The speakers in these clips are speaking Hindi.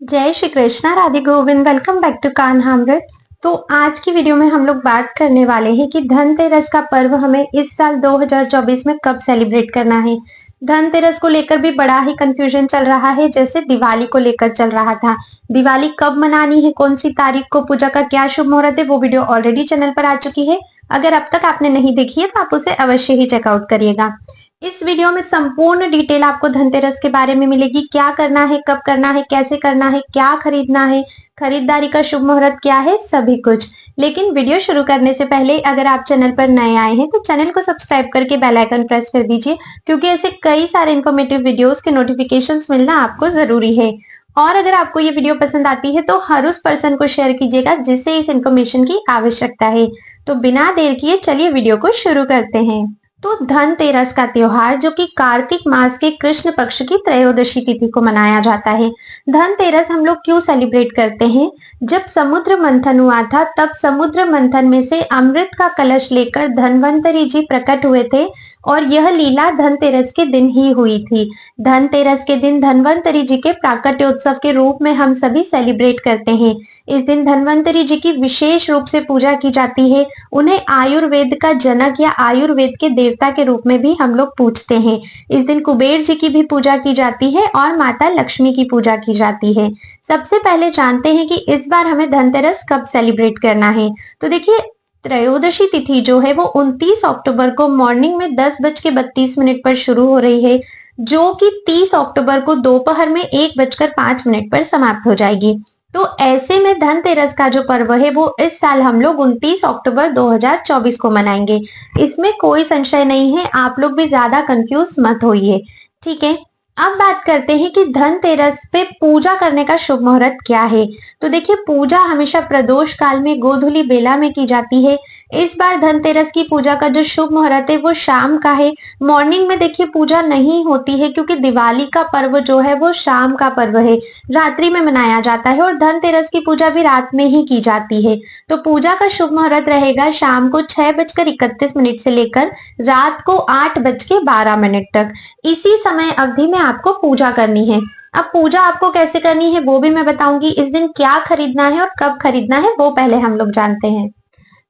जय Shri Krishna, Radhe Govind. Welcome back to Kanhamrit. तो आज की वीडियो में हम लोग बात करने वाले हैं कि धनतेरस का पर्व हमें इस साल 2024 में कब सेलिब्रेट करना है। धनतेरस को लेकर भी बड़ा ही कंफ्यूजन चल रहा है, जैसे दिवाली को लेकर चल रहा था। दिवाली कब मनानी है, कौन सी तारीख को, पूजा का क्या शुभ मुहूर्त है, वो वीडियो ऑलरेडी चैनल पर आ चुकी है। अगर अब तक आपने नहीं देखी है तो आप उसे अवश्य ही चेकआउट करिएगा। इस वीडियो में संपूर्ण डिटेल आपको धनतेरस के बारे में मिलेगी। क्या करना है, कब करना है, कैसे करना है, क्या खरीदना है, खरीदारी का शुभ मुहूर्त क्या है, सभी कुछ। लेकिन वीडियो शुरू करने से पहले अगर आप चैनल पर नए आए हैं तो चैनल को सब्सक्राइब करके बेल आइकन प्रेस कर दीजिए, क्योंकि ऐसे कई सारे इन्फॉर्मेटिव वीडियोस के नोटिफिकेशंस मिलना आपको जरूरी है। और अगर आपको ये वीडियो पसंद आती है तो हर उस पर्सन को शेयर कीजिएगा जिसे इस इन्फॉर्मेशन की आवश्यकता है। तो बिना देर किए चलिए वीडियो को शुरू करते हैं। तो धनतेरस का त्योहार, जो कि कार्तिक मास के कृष्ण पक्ष की त्रयोदशी तिथि को मनाया जाता है। धनतेरस हम लोग क्यों सेलिब्रेट करते हैं? जब समुद्र मंथन हुआ था तब समुद्र मंथन में से अमृत का कलश लेकर धन्वंतरी जी प्रकट हुए थे, और यह लीला धनतेरस के दिन ही हुई थी। धनतेरस के दिन धन्वंतरी जी के प्राकट्योत्सव के रूप में हम सभी सेलिब्रेट करते हैं। इस दिन धन्वंतरी जी की विशेष रूप से पूजा की जाती है। उन्हें आयुर्वेद का जनक या आयुर्वेद के देवता के रूप में भी हम लोग पूजते हैं। इस दिन कुबेर जी की भी पूजा की जाती है और माता लक्ष्मी की पूजा की जाती है। सबसे पहले जानते हैं कि इस बार हमें धनतेरस कब सेलिब्रेट करना है। तो देखिए, त्रयोदशी तिथि जो है वो 29 अक्टूबर को मॉर्निंग में 10:32 पर शुरू हो रही है, जो कि 30 अक्टूबर को दोपहर में 1:05 पर समाप्त हो जाएगी। तो ऐसे में धनतेरस का जो पर्व है वो इस साल हम लोग 29 अक्टूबर 2024 को मनाएंगे। इसमें कोई संशय नहीं है, आप लोग भी ज्यादा कंफ्यूज मत होइए। ठीक है, अब बात करते हैं कि धनतेरस पे पूजा करने का शुभ मुहूर्त क्या है। तो देखिए, पूजा हमेशा प्रदोष काल में गोधूली बेला में की जाती है। इस बार धनतेरस की पूजा का जो शुभ मुहूर्त है वो शाम का है। मॉर्निंग में देखिए पूजा नहीं होती है, क्योंकि दिवाली का पर्व जो है वो शाम का पर्व है, रात्रि में मनाया जाता है, और धनतेरस की पूजा भी रात में ही की जाती है। तो पूजा का शुभ मुहूर्त रहेगा शाम को 6:31 से लेकर रात को 8:12 तक। इसी समय अवधि में आपको पूजा करनी है। अब पूजा आपको कैसे करनी है वो भी मैं बताऊंगी। इस दिन क्या खरीदना है और कब खरीदना है वो पहले हम लोग जानते हैं।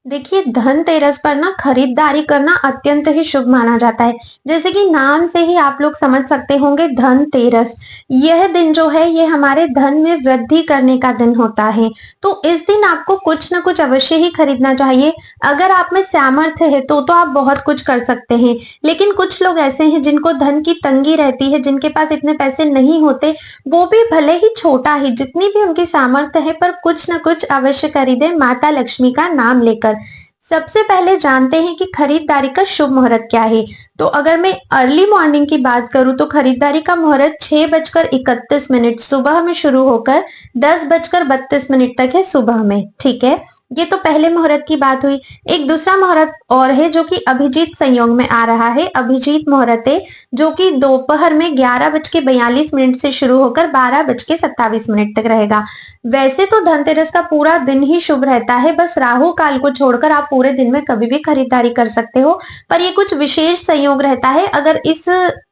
देखिए, धनतेरस पर ना खरीदारी करना अत्यंत ही शुभ माना जाता है। जैसे कि नाम से ही आप लोग समझ सकते होंगे, धनतेरस, यह दिन जो है ये हमारे धन में वृद्धि करने का दिन होता है। तो इस दिन आपको कुछ ना कुछ अवश्य ही खरीदना चाहिए। अगर आप में सामर्थ्य है तो आप बहुत कुछ कर सकते हैं, लेकिन कुछ लोग ऐसे हैं जिनको धन की तंगी रहती है, जिनके पास इतने पैसे नहीं होते, वो भी भले ही छोटा ही, जितनी भी उनकी सामर्थ्य है, पर कुछ ना कुछ अवश्य खरीदे माता लक्ष्मी का नाम लेकर। सबसे पहले जानते हैं कि खरीदारी का शुभ मुहूर्त क्या है। तो अगर मैं अर्ली मॉर्निंग की बात करूं तो खरीदारी का मुहूर्त 6:31 सुबह में शुरू होकर 10:32 तक है सुबह में। ठीक है, ये तो पहले मुहूर्त की बात हुई। एक दूसरा मुहूर्त और है जो कि अभिजीत संयोग में आ रहा है। अभिजीत मुहूर्त है जो कि दोपहर में 11:42 से शुरू होकर 12:27 तक रहेगा। वैसे तो धनतेरस का पूरा दिन ही शुभ रहता है, बस राहु काल को छोड़कर आप पूरे दिन में कभी भी खरीदारी कर सकते हो, पर ये कुछ विशेष संयोग रहता है। अगर इस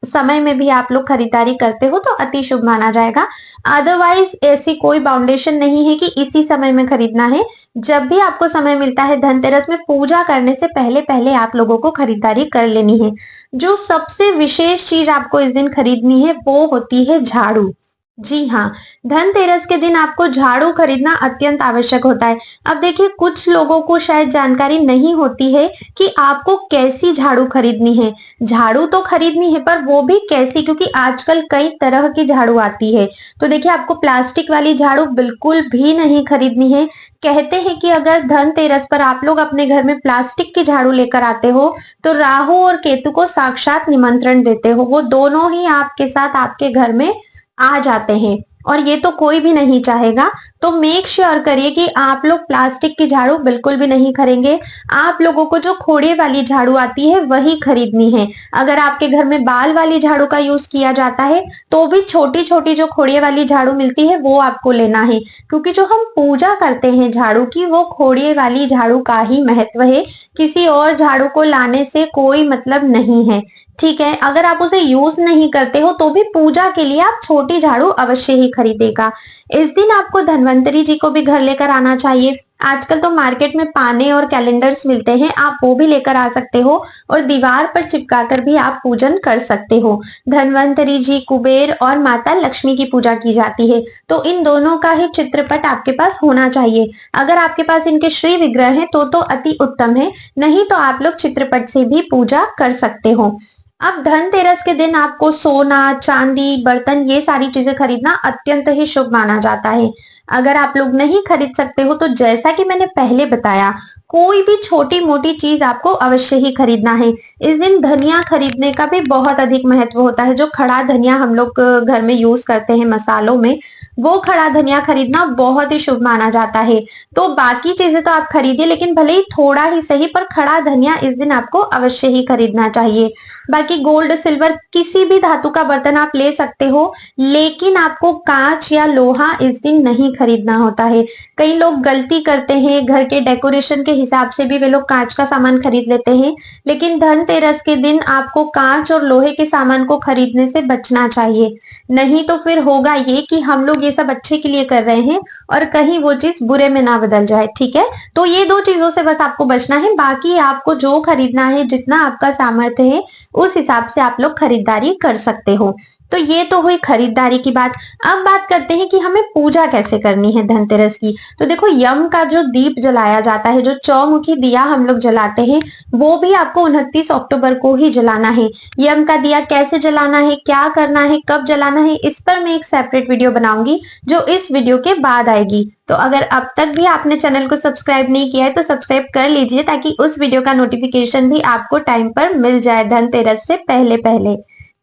समय में भी आप लोग खरीदारी करते हो तो अति शुभ माना जाएगा। अदरवाइज ऐसी कोई बाउंडेशन नहीं है कि इसी समय में खरीदना है। जब भी आपको समय मिलता है धनतेरस में पूजा करने से पहले पहले आप लोगों को खरीदारी कर लेनी है। जो सबसे विशेष चीज आपको इस दिन खरीदनी है वो होती है झाड़ू। जी हाँ, धनतेरस के दिन आपको झाड़ू खरीदना अत्यंत आवश्यक होता है। अब देखिए, कुछ लोगों को शायद जानकारी नहीं होती है कि आपको कैसी झाड़ू खरीदनी है। झाड़ू तो खरीदनी है, पर वो भी कैसी, क्योंकि आजकल कई तरह की झाड़ू आती है। तो देखिए, आपको प्लास्टिक वाली झाड़ू बिल्कुल भी नहीं खरीदनी है। कहते हैं कि अगर धनतेरस पर आप लोग अपने घर में प्लास्टिक की झाड़ू लेकर आते हो तो राहु और केतु को साक्षात निमंत्रण देते हो, वो दोनों ही आपके साथ आपके घर में आ जाते हैं, और ये तो कोई भी नहीं चाहेगा। तो मेक श्योर करिए कि आप लोग प्लास्टिक की झाड़ू बिल्कुल भी नहीं खरीदेंगे। आप लोगों को जो खोड़े वाली झाड़ू आती है वही खरीदनी है। अगर आपके घर में बाल वाली झाड़ू का यूज किया जाता है तो भी छोटी छोटी जो खोड़े वाली झाड़ू मिलती है वो आपको लेना है, क्योंकि जो हम पूजा करते हैं झाड़ू की, वो खोड़े वाली झाड़ू का ही महत्व है। किसी और झाड़ू को लाने से कोई मतलब नहीं है। ठीक है। अगर आप उसे यूज नहीं करते हो तो भी पूजा के लिए आप छोटी झाड़ू अवश्य ही खरीदेगा। इस दिन आपको धन्वंतरी जी को भी घर लेकर आना चाहिए। आजकल तो मार्केट में पाने और कैलेंडर्स मिलते हैं, आप वो भी लेकर आ सकते हो और दीवार पर चिपका कर भी आप पूजन कर सकते हो। धन्वंतरी जी, कुबेर और माता लक्ष्मी की पूजा की जाती है, तो इन दोनों का ही चित्रपट आपके पास होना चाहिए। अगर आपके पास इनके श्री विग्रह है तो अति उत्तम है, नहीं तो आप लोग चित्रपट से भी पूजा कर सकते हो। अब धनतेरस के दिन आपको सोना, चांदी, बर्तन ये सारी चीजें खरीदना अत्यंत ही शुभ माना जाता है। अगर आप लोग नहीं खरीद सकते हो तो जैसा कि मैंने पहले बताया, कोई भी छोटी मोटी चीज आपको अवश्य ही खरीदना है। इस दिन धनिया खरीदने का भी बहुत अधिक महत्व होता है। जो खड़ा धनिया हम लोग घर में यूज करते हैं मसालों में, वो खड़ा धनिया खरीदना बहुत ही शुभ माना जाता है। तो बाकी चीजें तो आप खरीदिए, लेकिन भले ही थोड़ा ही सही, पर खड़ा धनिया इस दिन आपको अवश्य ही खरीदना चाहिए। बाकी गोल्ड, सिल्वर, किसी भी धातु का बर्तन आप ले सकते हो, लेकिन आपको कांच या लोहा इस दिन नहीं खरीदना होता है। कई लोग गलती करते हैं, घर के डेकोरेशन के हिसाब से भी वे लोग कांच का सामान खरीद लेते हैं, लेकिन धनतेरस के दिन आपको कांच और लोहे के सामान को खरीदने से बचना चाहिए। नहीं तो फिर होगा ये कि हम लोग ये सब अच्छे के लिए कर रहे हैं और कहीं वो चीज बुरे में ना बदल जाए। ठीक है, तो ये दो चीजों से बस आपको बचना है। बाकी आपको जो खरीदना है, जितना आपका सामर्थ्य है, उस हिसाब से आप लोग खरीदारी कर सकते हो। तो ये तो हुई खरीदारी की बात। अब बात करते हैं कि हमें पूजा कैसे करनी है धनतेरस की। तो देखो, यम का जो दीप जलाया जाता है, जो चौमुखी दिया हम लोग जलाते हैं, वो भी आपको 29 अक्टूबर को ही जलाना है। यम का दिया कैसे जलाना है, क्या करना है, कब जलाना है, इस पर मैं एक सेपरेट वीडियो बनाऊंगी जो इस वीडियो के बाद आएगी। तो अगर अब तक भी आपने चैनल को सब्सक्राइब नहीं किया है तो सब्सक्राइब कर लीजिए, ताकि उस वीडियो का नोटिफिकेशन भी आपको टाइम पर मिल जाए धनतेरस से पहले पहले।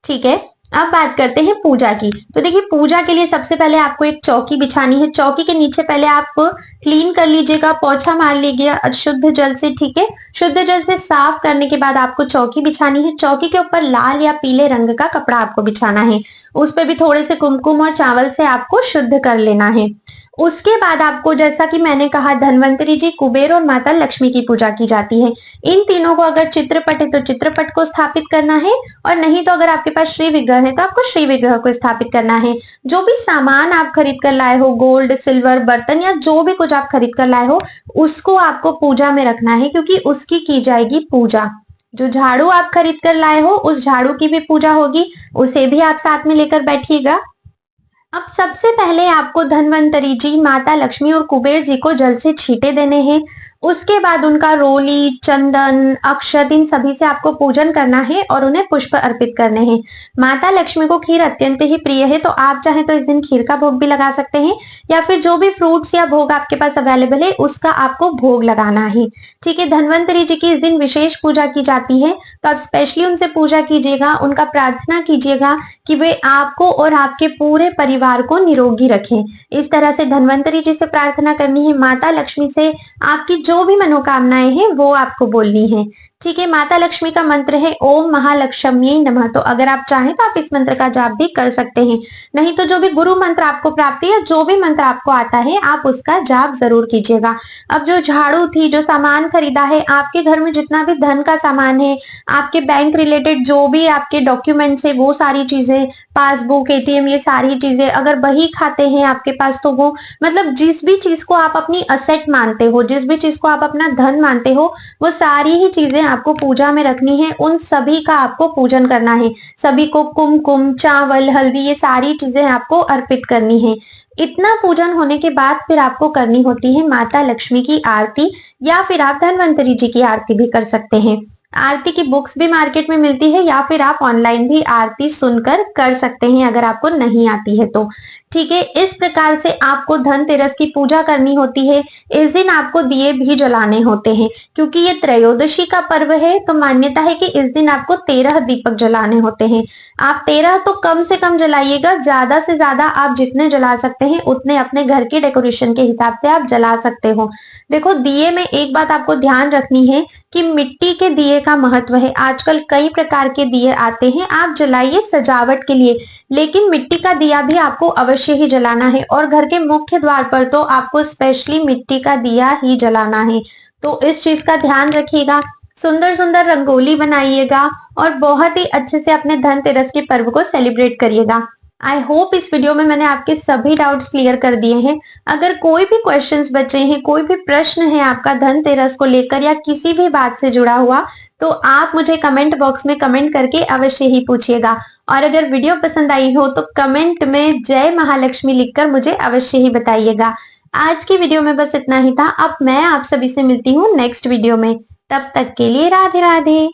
ठीक है, अब बात करते हैं पूजा की। तो देखिए, पूजा के लिए सबसे पहले आपको एक चौकी बिछानी है। चौकी के नीचे पहले आप क्लीन कर लीजिएगा, पोछा मार लीजिएगा शुद्ध जल से। ठीक है, शुद्ध जल से साफ करने के बाद आपको चौकी बिछानी है। चौकी के ऊपर लाल या पीले रंग का कपड़ा आपको बिछाना है। उस पर भी थोड़े से कुमकुम और चावल से आपको शुद्ध कर लेना है। उसके बाद आपको, जैसा कि मैंने कहा, धन्वंतरी जी, कुबेर और माता लक्ष्मी की पूजा की जाती है। इन तीनों को अगर चित्रपट है तो चित्रपट को स्थापित करना है, और नहीं तो अगर आपके पास श्री विग्रह है तो आपको श्री विग्रह को स्थापित करना है। जो भी सामान आप खरीद कर लाए हो, गोल्ड, सिल्वर, बर्तन या जो भी कुछ आप खरीद कर लाए हो, उसको आपको पूजा में रखना है, क्योंकि उसकी की जाएगी पूजा। जो झाड़ू आप खरीद कर लाए हो, उस झाड़ू की भी पूजा होगी, उसे भी आप साथ में लेकर बैठिएगा। अब सबसे पहले आपको धन्वंतरी जी, माता लक्ष्मी और कुबेर जी को जल से छींटे देने हैं। उसके बाद उनका रोली, चंदन, अक्षत, इन सभी से आपको पूजन करना है और उन्हें पुष्प अर्पित करने हैं। माता लक्ष्मी को खीर अत्यंत ही प्रिय है, तो आप चाहें तो इस दिन खीर का भोग भी लगा सकते हैं, या फिर जो भी फ्रूट्स या भोग आपके पास अवेलेबल है उसका आपको भोग लगाना है। ठीक है, धन्वंतरी जी की इस दिन विशेष पूजा की जाती है, तो आप स्पेशली उनसे पूजा कीजिएगा, उनका प्रार्थना कीजिएगा कि वे आपको और आपके पूरे परिवार को निरोगी रखें। इस तरह से धन्वंतरी जी से प्रार्थना करनी है। माता लक्ष्मी से आपकी जो भी मनोकामनाएं हैं वो आपको बोलनी है। ठीक है, माता लक्ष्मी का मंत्र है ओम महालक्ष्मी नमः। तो अगर आप चाहें तो आप इस मंत्र का जाप भी कर सकते हैं, नहीं तो जो भी गुरु मंत्र आपको प्राप्त है या जो भी मंत्र आपको आता है, आप उसका जाप जरूर कीजिएगा। अब जो झाड़ू थी, जो सामान खरीदा है, आपके घर में जितना भी धन का सामान है, आपके बैंक रिलेटेड जो भी आपके डॉक्यूमेंट्स है, वो सारी चीजें, पासबुक, एटीएम, ये सारी चीजें, अगर बही खाते हैं आपके पास, तो वो, मतलब जिस भी चीज को आप अपनी असेट मानते हो, जिस भी चीज को आप अपना धन मानते हो, वो सारी ही चीजें आपको पूजा में रखनी है। उन सभी का आपको पूजन करना है। सभी को कुमकुम, चावल, हल्दी, ये सारी चीजें आपको अर्पित करनी है। इतना पूजन होने के बाद फिर आपको करनी होती है माता लक्ष्मी की आरती, या फिर आप धन्वंतरी जी की आरती भी कर सकते हैं। आरती की बुक्स भी मार्केट में मिलती है, या फिर आप ऑनलाइन भी आरती सुनकर कर सकते हैं अगर आपको नहीं आती है तो। ठीक है, इस प्रकार से आपको धनतेरस की पूजा करनी होती है। इस दिन आपको दिए भी जलाने होते हैं, क्योंकि ये त्रयोदशी का पर्व है, तो मान्यता है कि इस दिन आपको 13 दीपक जलाने होते हैं। आप 13 तो कम से कम जलाइएगा, ज्यादा से ज्यादा आप जितने जला सकते हैं उतने अपने घर के डेकोरेशन के हिसाब से आप जला सकते हो। देखो, दिए में एक बात आपको ध्यान रखनी है कि मिट्टी के दिए का महत्व है। आजकल कई प्रकार के दिए आते हैं, आप जलाइए सजावट के लिए, लेकिन मिट्टी का दिया भी आपको अवश्य ही जलाना है, और घर के मुख्य द्वार पर तो आपको स्पेशली मिट्टी का दिया ही जलाना है। तो इस चीज का ध्यान रखिएगा। सुंदर सुंदर रंगोली बनाइएगा और बहुत ही अच्छे से अपने धनतेरस के पर्व को सेलिब्रेट करिएगा। आई होप इस वीडियो में मैंने आपके सभी डाउट्स क्लियर कर दिए हैं। अगर कोई भी क्वेश्चंस बचे हैं, कोई भी प्रश्न है आपका धनतेरस को लेकर या किसी भी बात से जुड़ा हुआ, तो आप मुझे कमेंट बॉक्स में कमेंट करके अवश्य ही पूछिएगा। और अगर वीडियो पसंद आई हो तो कमेंट में जय महालक्ष्मी लिखकर मुझे अवश्य ही बताइएगा। आज की वीडियो में बस इतना ही था। अब मैं आप सभी से मिलती हूँ नेक्स्ट वीडियो में। तब तक के लिए राधे राधे।